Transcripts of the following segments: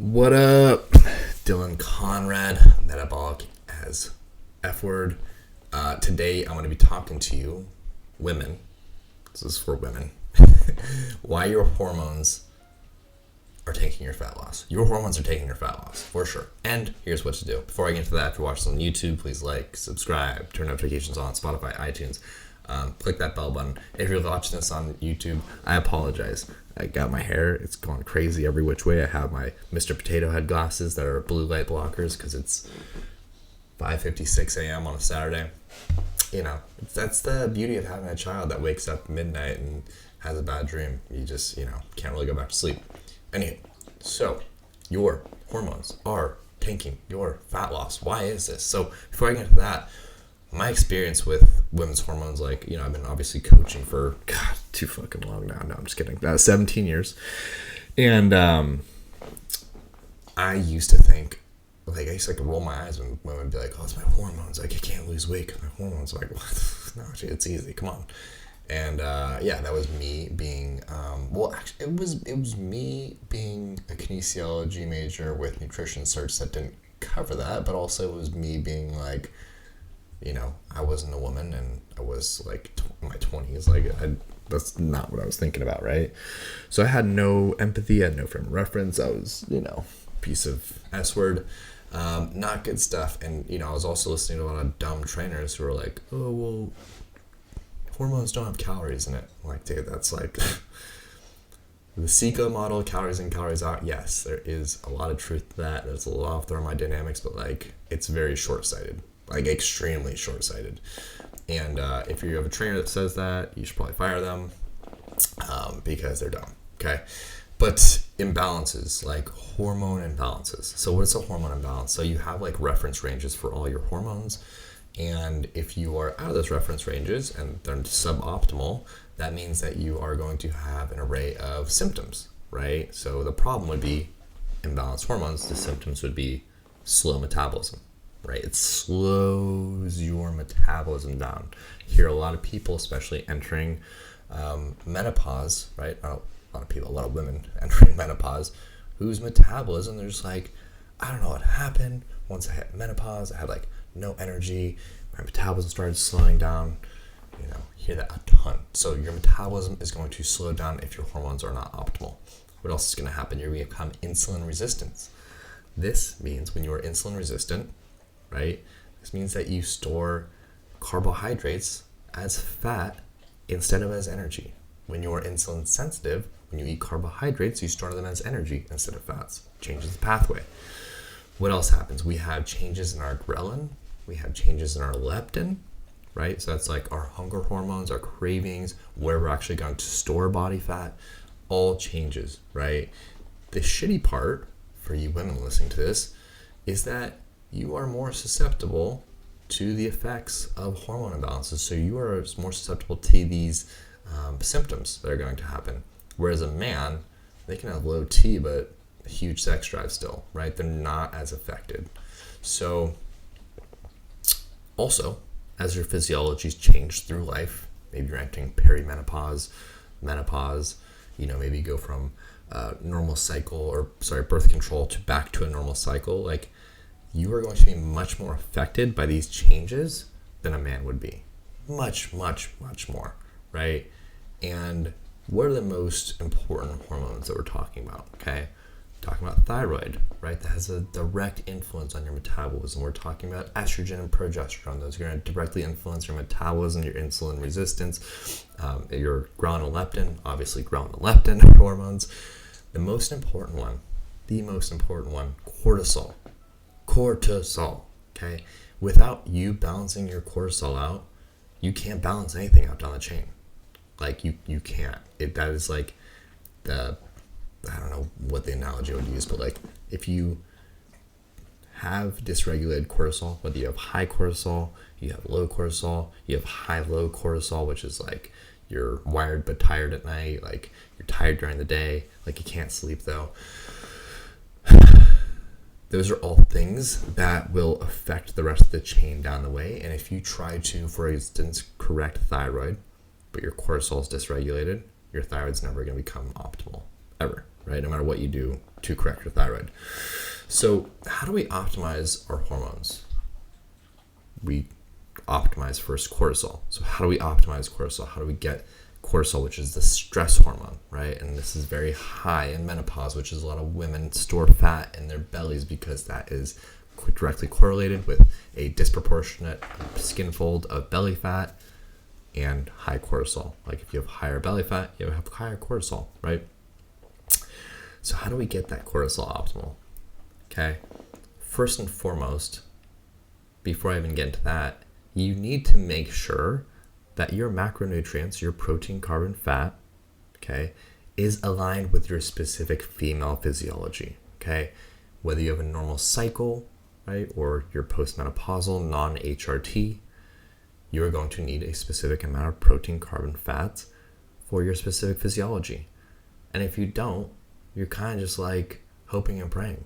What up? Dylan Conrad, metabolic as F word. Today I'm going to be talking to you, women. This is for women. Why your hormones are taking your fat loss. Your hormones are taking your fat loss, for sure. And here's what to do. Before I get into that, if you're watching on YouTube, please like, subscribe, turn notifications on, Spotify, iTunes. Click that bell button. If you're watching this on YouTube, I apologize. I got my hair. It's going crazy every which way. I have my Mr. Potato Head glasses that are blue light blockers because it's 5:56 a.m. on a Saturday. You know, that's the beauty of having a child that wakes up midnight and has a bad dream. You just, can't really go back to sleep. Anyway, so your hormones are tanking your fat loss. Why is this? So before I get into that, my experience with women's hormones, I've been obviously coaching for, too fucking long now. No, I'm just kidding. 17 years. And I used to think, I used to roll my eyes when women would be like, oh, it's my hormones. I can't lose weight because my hormones. I'm like, what? No, it's easy. Come on. And that was me being, it was me being a kinesiology major with nutrition certs that didn't cover that, but also it was me being I wasn't a woman and I was in my 20s. That's not what I was thinking about, right? So I had no empathy, I had no frame of reference. I was, piece of S word, not good stuff. And, I was also listening to a lot of dumb trainers who were like, oh, well, hormones don't have calories in it. I'm like, dude, that's the Seco model, calories in, calories out. Yes, there is a lot of truth to that. There's a lot of thermodynamics, but it's very short-sighted. Extremely short-sighted. And if you have a trainer that says that, you should probably fire them because they're dumb, okay? But imbalances, hormone imbalances. So what is a hormone imbalance? So you have reference ranges for all your hormones, and if you are out of those reference ranges and they're suboptimal, that means that you are going to have an array of symptoms, right? So the problem would be imbalanced hormones. The symptoms would be slow metabolism. Right, it slows your metabolism down. You hear a lot of people, especially entering menopause, right? A lot of women entering menopause, whose metabolism, they're just I don't know what happened. Once I hit menopause, I had no energy. My metabolism started slowing down. You hear that a ton. So your metabolism is going to slow down if your hormones are not optimal. What else is going to happen? You're going to become insulin resistant. This means when you are insulin resistant, right? This means that you store carbohydrates as fat instead of as energy. When you're insulin sensitive, when you eat carbohydrates, you store them as energy instead of fats. Changes the pathway. What else happens? We have changes in our ghrelin. We have changes in our leptin, right? So that's our hunger hormones, our cravings, where we're actually going to store body fat, all changes, right? The shitty part for you women listening to this is that you are more susceptible to the effects of hormone imbalances. So you are more susceptible to these symptoms that are going to happen. Whereas a man, they can have low T, but a huge sex drive still, right? They're not as affected. So also, as your physiologies change through life, maybe you're entering perimenopause, menopause, maybe you go from birth control to back to a normal cycle, you are going to be much more affected by these changes than a man would be. Much, much, much more, right? And what are the most important hormones that we're talking about, okay? Talking about thyroid, right? That has a direct influence on your metabolism. We're talking about estrogen and progesterone. Those are going to directly influence your metabolism, your insulin resistance, your ghrelin and leptin, obviously ghrelin and leptin hormones. The most important one, cortisol. Cortisol, okay? Without you balancing your cortisol out, you can't balance anything out down the chain. You can't. That is I don't know what the analogy I would use, but if you have dysregulated cortisol, whether you have high cortisol, you have low cortisol, you have high-low cortisol, which is you're wired but tired at night, you're tired during the day, you can't sleep though. Those are all things that will affect the rest of the chain down the way. And if you try to, for instance, correct thyroid, but your cortisol is dysregulated, your thyroid's never going to become optimal, ever. right? No matter what you do to correct your thyroid. So how do we optimize our hormones? We optimize first cortisol. So how do we optimize cortisol? How do we get cortisol, which is the stress hormone, right? And this is very high in menopause, which is a lot of women store fat in their bellies because that is directly correlated with a disproportionate skin fold of belly fat and high cortisol. Like if you have higher belly fat, you have higher cortisol, right? So how do we get that cortisol optimal? Okay, first and foremost, before I even get into that, you need to make sure that your macronutrients, your protein, carbon, fat, okay, is aligned with your specific female physiology, okay? Whether you have a normal cycle, right, or you're postmenopausal, non-HRT, you're going to need a specific amount of protein, carbon, fats for your specific physiology. And if you don't, you're kind of just like hoping and praying,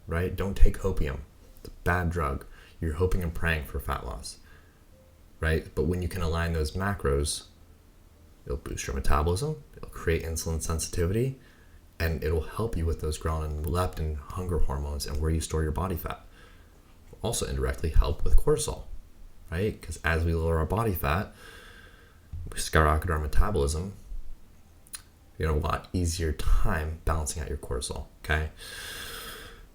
right? Don't take hopium. It's a bad drug. You're hoping and praying for fat loss, right? But when you can align those macros, it'll boost your metabolism, it'll create insulin sensitivity, and it'll help you with those ghrelin, leptin, hunger hormones, and where you store your body fat. It'll also indirectly help with cortisol, right? Because as we lower our body fat, we skyrocket our metabolism, you have a lot easier time balancing out your cortisol, okay?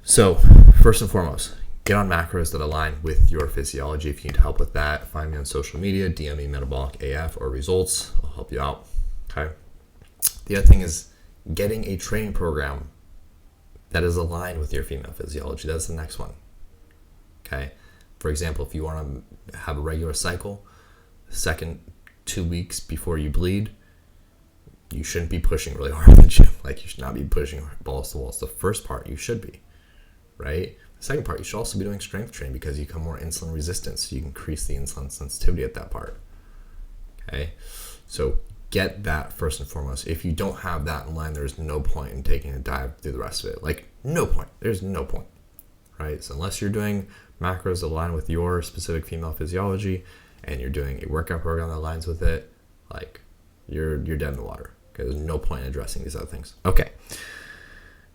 So first and foremost, get on macros that align with your physiology. If you need help with that, find me on social media, DM me Metabolic AF or results. I'll help you out, okay? The other thing is getting a training program that is aligned with your female physiology. That's the next one, okay? For example, if you want to have a regular cycle, second 2 weeks before you bleed, you shouldn't be pushing really hard in the gym. Like, you should not be pushing balls to walls. The first part, you should be, right? The second part, you should also be doing strength training because you become more insulin resistant, so you can increase the insulin sensitivity at that part, okay? So get that first and foremost. If you don't have that in line, there's no point in taking a dive through the rest of it. Like, no point. There's no point, right? So unless you're doing macros that align with your specific female physiology and you're doing a workout program that aligns with it, like, you're dead in the water. Okay, there's no point in addressing these other things. Okay,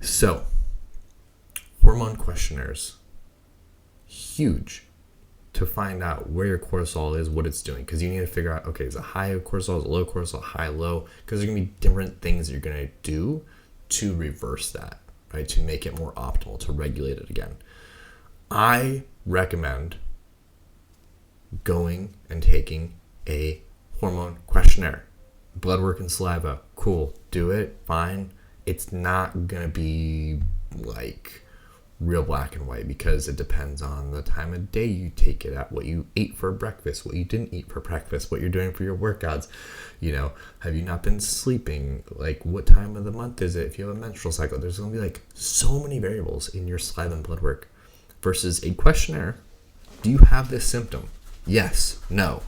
so hormone questionnaires, huge to find out where your cortisol is, what it's doing, because you need to figure out, okay, is it high cortisol, is it low cortisol, high, low, because there's going to be different things that you're going to do to reverse that, right, to make it more optimal, to regulate it again. I recommend going and taking a hormone questionnaire. Blood work and saliva, cool, do it, fine. It's not gonna be like real black and white because it depends on the time of day you take it at, what you ate for breakfast, what you didn't eat for breakfast, what you're doing for your workouts. You know, have you not been sleeping? Like, what time of the month is it? If you have a menstrual cycle, there's gonna be like so many variables in your saliva and blood work versus a questionnaire. Do you have this symptom? Yes, no.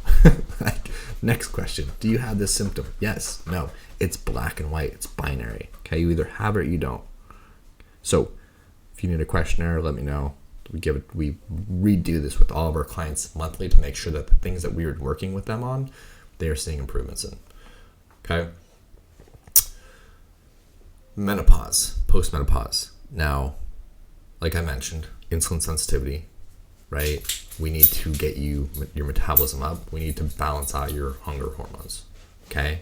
Like, next question. Do you have this symptom? Yes, no. It's black and white. It's binary. Okay, you either have it or you don't. So if you need a questionnaire, let me know. We redo this with all of our clients monthly to make sure that the things that we are working with them on, they are seeing improvements in. Okay. Menopause, postmenopause. Now, like I mentioned, insulin sensitivity, right? We need to get your metabolism up. We need to balance out your hunger hormones, okay?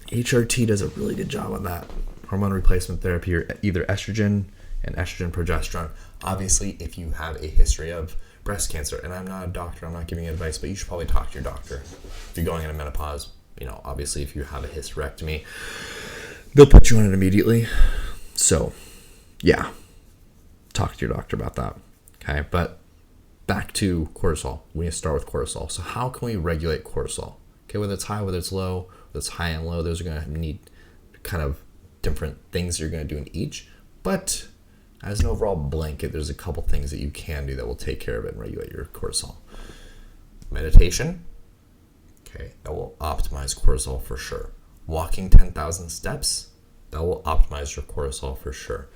HRT does a really good job on that. Hormone replacement therapy, or either estrogen and estrogen progesterone. Obviously, if you have a history of breast cancer, and I'm not a doctor, I'm not giving you advice, but you should probably talk to your doctor. If you're going into menopause, you know, obviously if you have a hysterectomy, they'll put you on it immediately. So, yeah, talk to your doctor about that, okay? But back to cortisol. We need to start with cortisol. So how can we regulate cortisol? Okay, whether it's high, whether it's low, whether it's high and low, those are going to need kind of different things you're going to do in each. But as an overall blanket, there's a couple things that you can do that will take care of it and regulate your cortisol. Meditation, okay, that will optimize cortisol for sure. Walking 10,000 steps, that will optimize your cortisol for sure.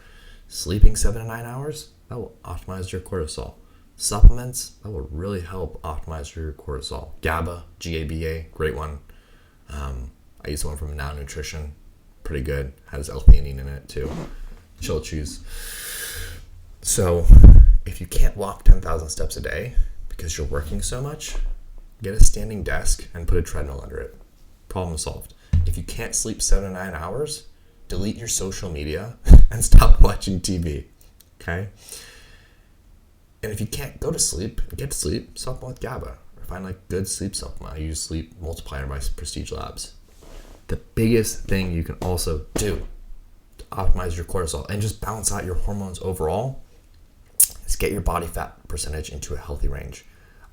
Sleeping 7 to 9 hours, that will optimize your cortisol. Supplements, that will really help optimize your cortisol. GABA, GABA, great one. I use one from Now Nutrition. pretty good. Has L-theanine in it too. Chill chews. So if you can't walk 10,000 steps a day because you're working so much, get a standing desk and put a treadmill under it. Problem solved. If you can't sleep 7 to 9 hours, delete your social media and stop watching TV. Okay? And if you can't go to sleep, get to sleep, supplement with GABA. Or find like good sleep supplement. I use Sleep Multiplier by Prestige Labs. The biggest thing you can also do to optimize your cortisol and just balance out your hormones overall is get your body fat percentage into a healthy range.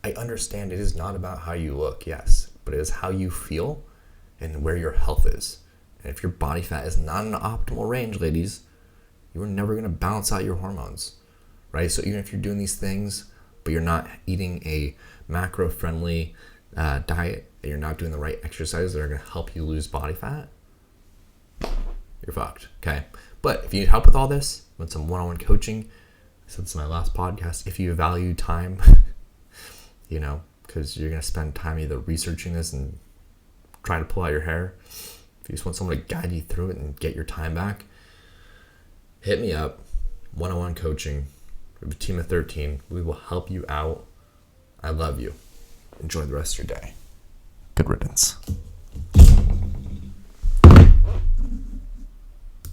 I understand it is not about how you look, yes, but it is how you feel and where your health is. And if your body fat is not in an optimal range, ladies, you are never going to balance out your hormones, right? So even if you're doing these things, but you're not eating a macro-friendly diet, and you're not doing the right exercises that are going to help you lose body fat, you're fucked, okay? But if you need help with all this, with some one-on-one coaching, I said this in my last podcast, if you value time, you know, because you're going to spend time either researching this and trying to pull out your hair. If you just want someone to guide you through it and get your time back, hit me up. One-on-one coaching. We have a team of 13. We will help you out. I love you. Enjoy the rest of your day. Good riddance.